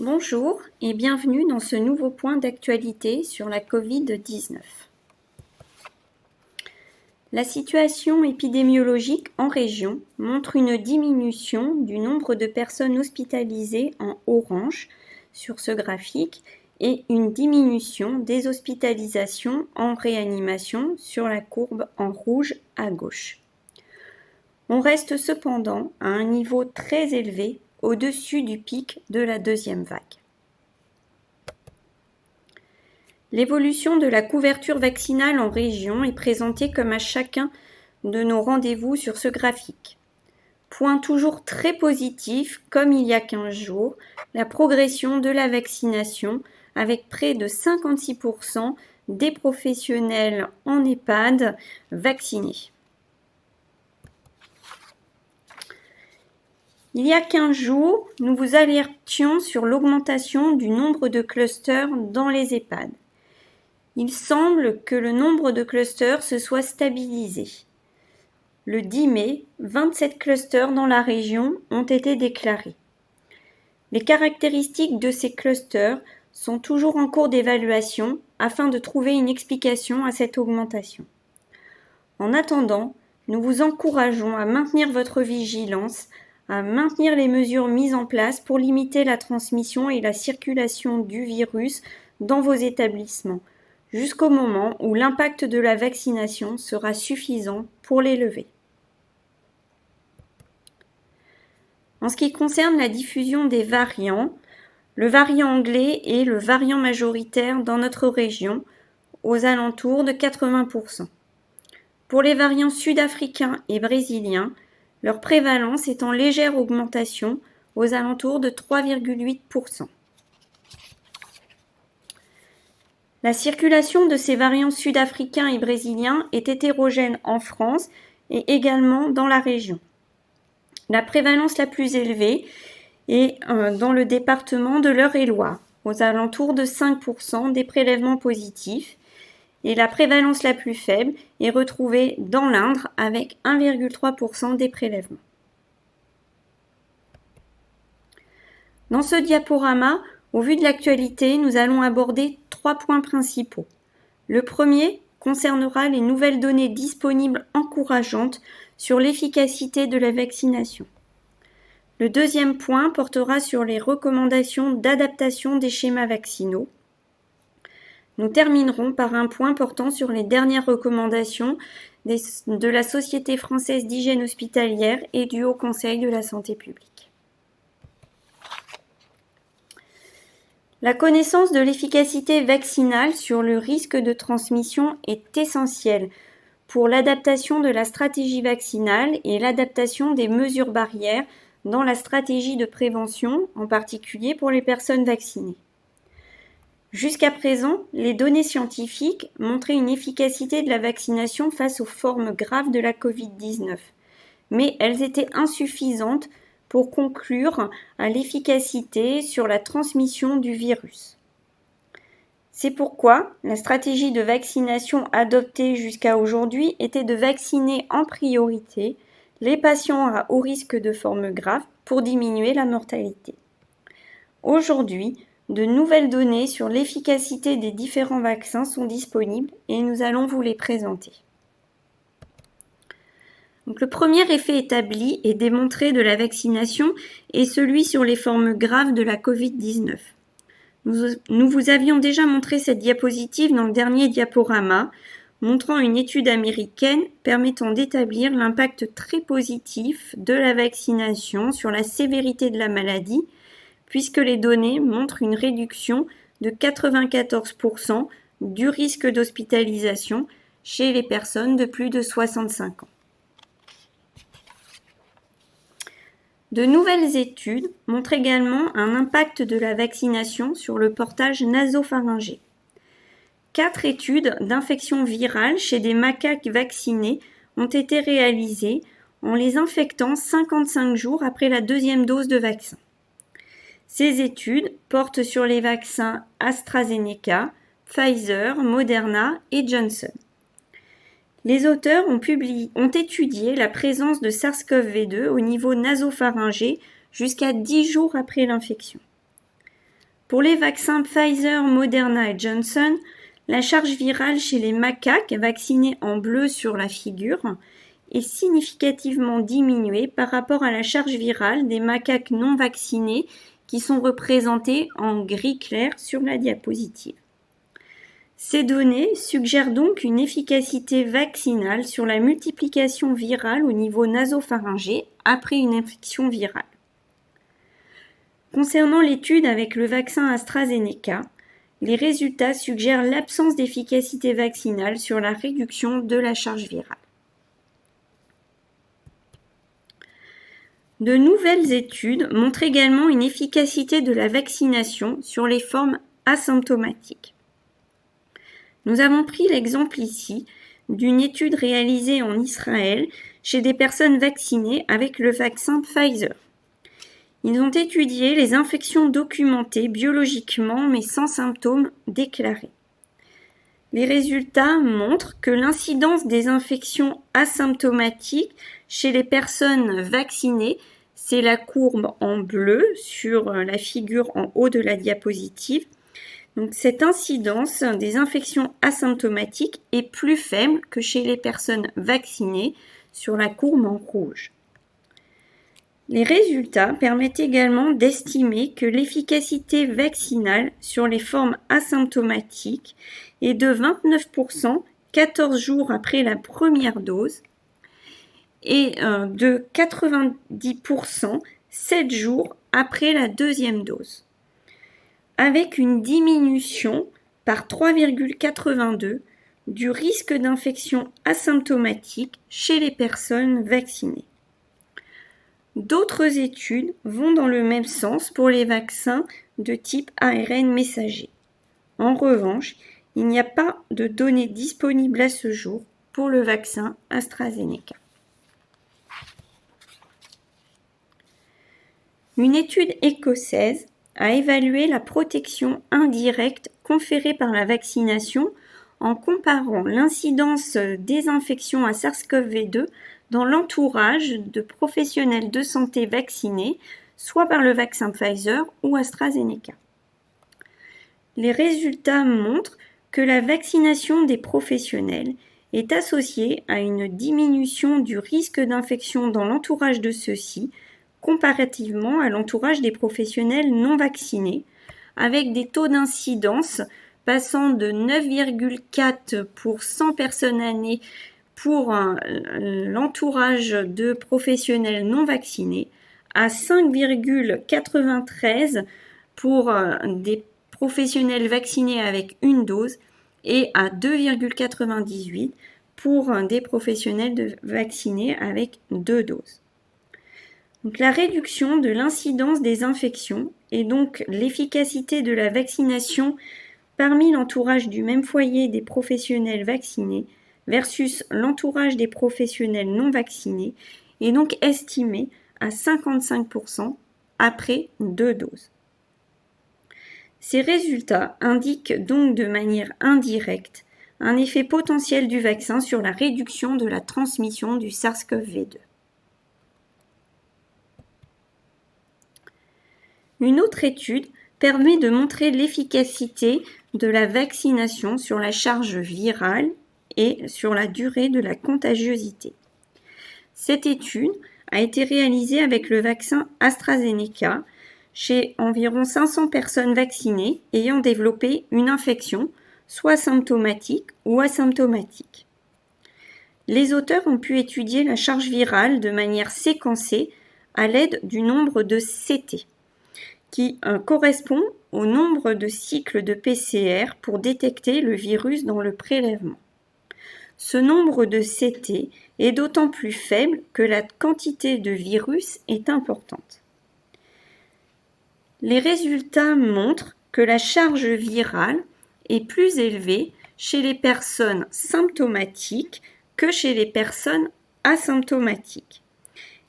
Bonjour et bienvenue dans ce nouveau point d'actualité sur la Covid-19. La situation épidémiologique en région montre une diminution du nombre de personnes hospitalisées en orange sur ce graphique et une diminution des hospitalisations en réanimation sur la courbe en rouge à gauche. On reste cependant à un niveau très élevé au-dessus du pic de la deuxième vague. L'évolution de la couverture vaccinale en région est présentée comme à chacun de nos rendez-vous sur ce graphique. Point toujours très positif, comme il y a 15 jours, la progression de la vaccination avec près de 56% des professionnels en EHPAD vaccinés. Il y a 15 jours, nous vous alertions sur l'augmentation du nombre de clusters dans les EHPAD. Il semble que le nombre de clusters se soit stabilisé. Le 10 mai, 27 clusters dans la région ont été déclarés. Les caractéristiques de ces clusters sont toujours en cours d'évaluation afin de trouver une explication à cette augmentation. En attendant, nous vous encourageons à maintenir votre vigilance, à maintenir les mesures mises en place pour limiter la transmission et la circulation du virus dans vos établissements, jusqu'au moment où l'impact de la vaccination sera suffisant pour les lever. En ce qui concerne la diffusion des variants, le variant anglais est le variant majoritaire dans notre région, aux alentours de 80%. Pour les variants sud-africains et brésiliens, leur prévalence est en légère augmentation aux alentours de 3,8%. La circulation de ces variants sud-africains et brésiliens est hétérogène en France et également dans la région. La prévalence la plus élevée est dans le département de l'Eure-et-Loir, aux alentours de 5% des prélèvements positifs, et la prévalence la plus faible est retrouvée dans l'Indre avec 1,3% des prélèvements. Dans ce diaporama, au vu de l'actualité, nous allons aborder 3 points principaux. Le premier concernera les nouvelles données disponibles encourageantes sur l'efficacité de la vaccination. Le deuxième point portera sur les recommandations d'adaptation des schémas vaccinaux. Nous terminerons par un point portant sur les dernières recommandations de la Société française d'hygiène hospitalière et du Haut Conseil de la santé publique. La connaissance de l'efficacité vaccinale sur le risque de transmission est essentielle pour l'adaptation de la stratégie vaccinale et l'adaptation des mesures barrières dans la stratégie de prévention, en particulier pour les personnes vaccinées. Jusqu'à présent, les données scientifiques montraient une efficacité de la vaccination face aux formes graves de la Covid-19, mais elles étaient insuffisantes pour conclure à l'efficacité sur la transmission du virus. C'est pourquoi la stratégie de vaccination adoptée jusqu'à aujourd'hui était de vacciner en priorité les patients à haut risque de formes graves pour diminuer la mortalité. Aujourd'hui, de nouvelles données sur l'efficacité des différents vaccins sont disponibles et nous allons vous les présenter. Donc, le premier effet établi et démontré de la vaccination est celui sur les formes graves de la Covid-19. Nous vous avions déjà montré cette diapositive dans le dernier diaporama, montrant une étude américaine permettant d'établir l'impact très positif de la vaccination sur la sévérité de la maladie, puisque les données montrent une réduction de 94% du risque d'hospitalisation chez les personnes de plus de 65 ans. De nouvelles études montrent également un impact de la vaccination sur le portage nasopharyngé. 4 études d'infection virale chez des macaques vaccinés ont été réalisées en les infectant 55 jours après la deuxième dose de vaccin. Ces études portent sur les vaccins AstraZeneca, Pfizer, Moderna et Johnson. Les auteurs ont étudié la présence de SARS-CoV-2 au niveau nasopharyngé jusqu'à 10 jours après l'infection. Pour les vaccins Pfizer, Moderna et Johnson, la charge virale chez les macaques vaccinés en bleu sur la figure est significativement diminuée par rapport à la charge virale des macaques non vaccinés qui sont représentés en gris clair sur la diapositive. Ces données suggèrent donc une efficacité vaccinale sur la multiplication virale au niveau nasopharyngé après une infection virale. Concernant l'étude avec le vaccin AstraZeneca, les résultats suggèrent l'absence d'efficacité vaccinale sur la réduction de la charge virale. De nouvelles études montrent également une efficacité de la vaccination sur les formes asymptomatiques. Nous avons pris l'exemple ici d'une étude réalisée en Israël chez des personnes vaccinées avec le vaccin Pfizer. Ils ont étudié les infections documentées biologiquement mais sans symptômes déclarés. Les résultats montrent que l'incidence des infections asymptomatiques chez les personnes vaccinées, c'est la courbe en bleu sur la figure en haut de la diapositive. Donc, cette incidence des infections asymptomatiques est plus faible que chez les personnes vaccinées sur la courbe en rouge. Les résultats permettent également d'estimer que l'efficacité vaccinale sur les formes asymptomatiques est de 29% 14 jours après la première dose et de 90% 7 jours après la deuxième dose, avec une diminution par 3,82 du risque d'infection asymptomatique chez les personnes vaccinées. D'autres études vont dans le même sens pour les vaccins de type ARN messager. En revanche, il n'y a pas de données disponibles à ce jour pour le vaccin AstraZeneca. Une étude écossaise a évalué la protection indirecte conférée par la vaccination en comparant l'incidence des infections à SARS-CoV-2 dans l'entourage de professionnels de santé vaccinés, soit par le vaccin Pfizer ou AstraZeneca. Les résultats montrent que la vaccination des professionnels est associée à une diminution du risque d'infection dans l'entourage de ceux-ci, comparativement à l'entourage des professionnels non vaccinés, avec des taux d'incidence passant de 9,4 pour 100 personnes années pour l'entourage de professionnels non vaccinés, à 5,93 pour des professionnels vaccinés avec une dose et à 2,98 pour des professionnels vaccinés avec 2 doses. Donc, la réduction de l'incidence des infections et donc l'efficacité de la vaccination parmi l'entourage du même foyer des professionnels vaccinés versus l'entourage des professionnels non vaccinés est donc estimée à 55% après 2 doses. Ces résultats indiquent donc de manière indirecte un effet potentiel du vaccin sur la réduction de la transmission du SARS-CoV-2. Une autre étude permet de montrer l'efficacité de la vaccination sur la charge virale et sur la durée de la contagiosité. Cette étude a été réalisée avec le vaccin AstraZeneca chez environ 500 personnes vaccinées ayant développé une infection, soit symptomatique ou asymptomatique. Les auteurs ont pu étudier la charge virale de manière séquencée à l'aide du nombre de CT, qui correspond au nombre de cycles de PCR pour détecter le virus dans le prélèvement. Ce nombre de CT est d'autant plus faible que la quantité de virus est importante. Les résultats montrent que la charge virale est plus élevée chez les personnes symptomatiques que chez les personnes asymptomatiques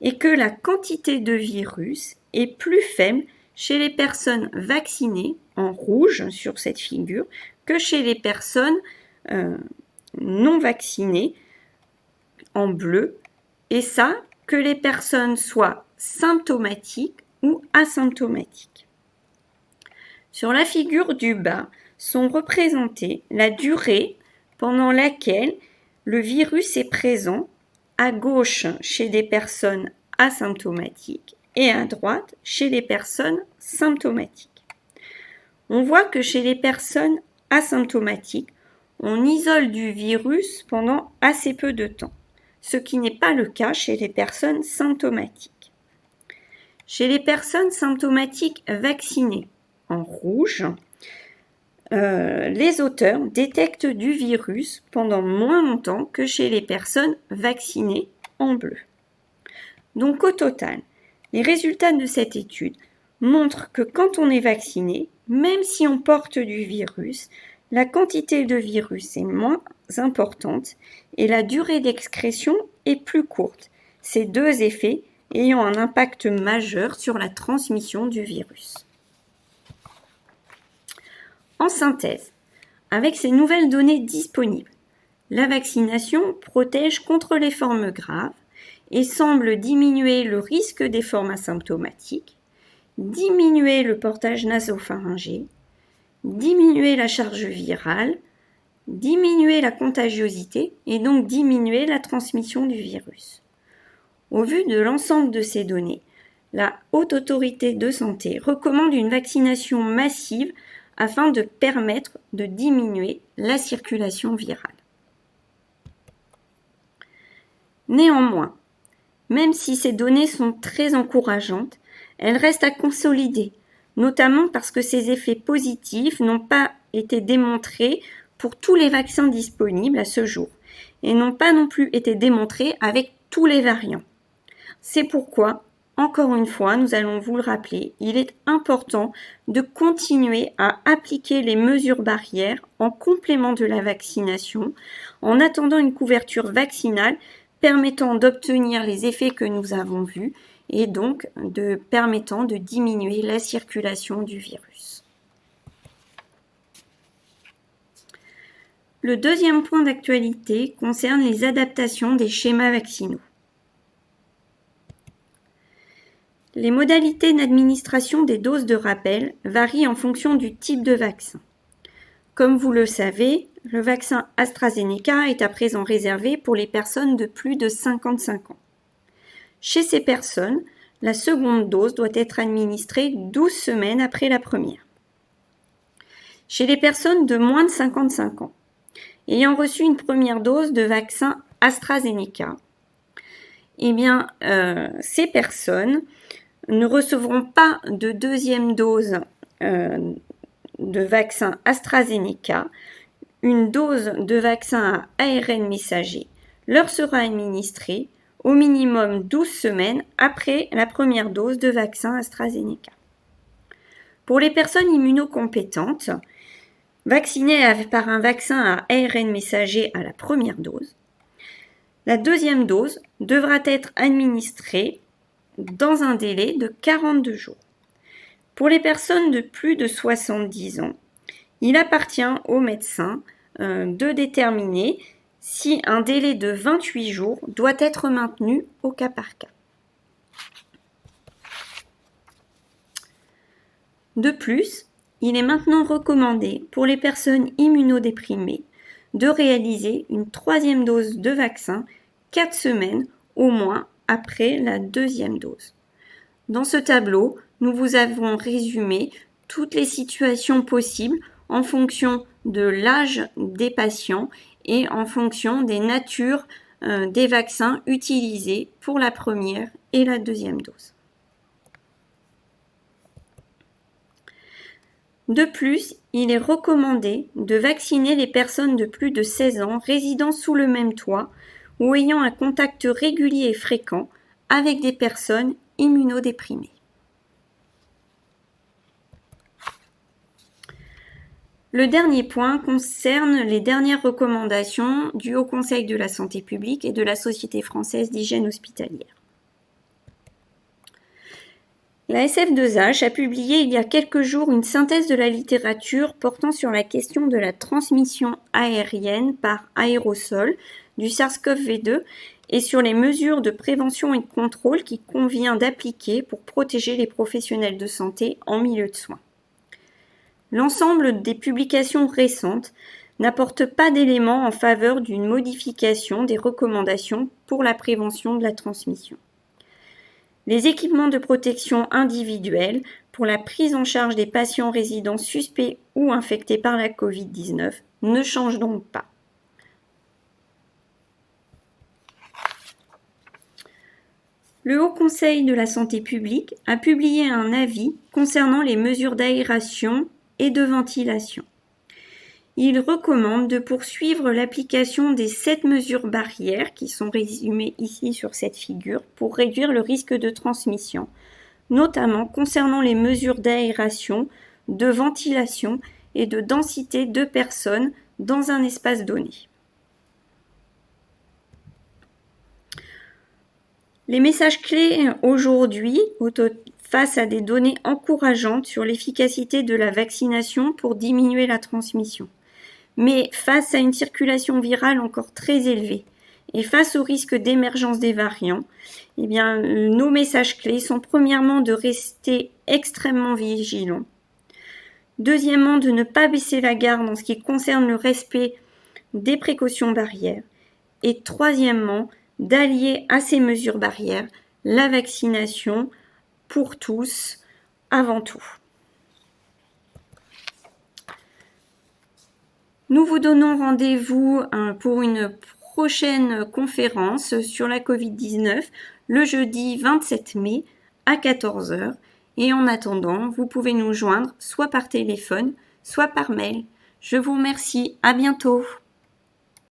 et que la quantité de virus est plus faible chez les personnes vaccinées, en rouge sur cette figure, que chez les personnes non vaccinées, en bleu, et ça, que les personnes soient symptomatiques ou asymptomatiques. Sur la figure du bas sont représentées la durée pendant laquelle le virus est présent, à gauche chez des personnes asymptomatiques et à droite chez les personnes symptomatiques. On voit que chez les personnes asymptomatiques, on isole du virus pendant assez peu de temps, ce qui n'est pas le cas chez les personnes symptomatiques. Chez les personnes symptomatiques vaccinées en rouge, les auteurs détectent du virus pendant moins longtemps que chez les personnes vaccinées en bleu. Donc au total, les résultats de cette étude montrent que quand on est vacciné, même si on porte du virus, la quantité de virus est moins importante et la durée d'excrétion est plus courte. Ces deux effets ayant un impact majeur sur la transmission du virus. En synthèse, avec ces nouvelles données disponibles, la vaccination protège contre les formes graves et semble diminuer le risque des formes asymptomatiques, diminuer le portage nasopharyngé, diminuer la charge virale, diminuer la contagiosité et donc diminuer la transmission du virus. Au vu de l'ensemble de ces données, la Haute Autorité de Santé recommande une vaccination massive afin de permettre de diminuer la circulation virale. Néanmoins, même si ces données sont très encourageantes, elles restent à consolider, notamment parce que ces effets positifs n'ont pas été démontrés pour tous les vaccins disponibles à ce jour et n'ont pas non plus été démontrés avec tous les variants. C'est pourquoi, encore une fois, nous allons vous le rappeler, il est important de continuer à appliquer les mesures barrières en complément de la vaccination, en attendant une couverture vaccinale permettant d'obtenir les effets que nous avons vus et donc permettant de diminuer la circulation du virus. Le deuxième point d'actualité concerne les adaptations des schémas vaccinaux. Les modalités d'administration des doses de rappel varient en fonction du type de vaccin. Comme vous le savez, le vaccin AstraZeneca est à présent réservé pour les personnes de plus de 55 ans. Chez ces personnes, la seconde dose doit être administrée 12 semaines après la première. Chez les personnes de moins de 55 ans, ayant reçu une première dose de vaccin AstraZeneca, ces personnes ne recevront pas de deuxième dose de vaccin AstraZeneca. Une dose de vaccin à ARN messager leur sera administrée au minimum 12 semaines après la première dose de vaccin AstraZeneca. Pour les personnes immunocompétentes, vaccinées par un vaccin à ARN messager à la première dose, la deuxième dose devra être administrée dans un délai de 42 jours. Pour les personnes de plus de 70 ans, il appartient aux médecins de déterminer si un délai de 28 jours doit être maintenu au cas par cas. De plus, il est maintenant recommandé pour les personnes immunodéprimées de réaliser une troisième dose de vaccin 4 semaines au moins après la deuxième dose. Dans ce tableau, nous vous avons résumé toutes les situations possibles en fonction de l'âge des patients et en fonction des natures des vaccins utilisés pour la première et la deuxième dose. De plus, il est recommandé de vacciner les personnes de plus de 16 ans résidant sous le même toit ou ayant un contact régulier et fréquent avec des personnes immunodéprimées. Le dernier point concerne les dernières recommandations du Haut Conseil de la Santé publique et de la Société française d'hygiène hospitalière. La SF2H a publié il y a quelques jours une synthèse de la littérature portant sur la question de la transmission aérienne par aérosol du SARS-CoV-2 et sur les mesures de prévention et de contrôle qu'il convient d'appliquer pour protéger les professionnels de santé en milieu de soins. L'ensemble des publications récentes n'apporte pas d'éléments en faveur d'une modification des recommandations pour la prévention de la transmission. Les équipements de protection individuelle pour la prise en charge des patients résidents suspects ou infectés par la Covid-19 ne changent donc pas. Le Haut Conseil de la santé publique a publié un avis concernant les mesures d'aération et de ventilation. Il recommande de poursuivre l'application des 7 mesures barrières qui sont résumées ici sur cette figure pour réduire le risque de transmission, notamment concernant les mesures d'aération, de ventilation et de densité de personnes dans un espace donné. Les messages clés aujourd'hui, face à des données encourageantes sur l'efficacité de la vaccination pour diminuer la transmission. Mais face à une circulation virale encore très élevée et face au risque d'émergence des variants, nos messages clés sont premièrement de rester extrêmement vigilants. Deuxièmement, de ne pas baisser la garde en ce qui concerne le respect des précautions barrières. Et troisièmement, d'allier à ces mesures barrières la vaccination pour tous avant tout. Nous vous donnons rendez-vous pour une prochaine conférence sur la Covid-19 le jeudi 27 mai à 14 h. Et en attendant, vous pouvez nous joindre soit par téléphone, soit par mail. Je vous remercie. À bientôt.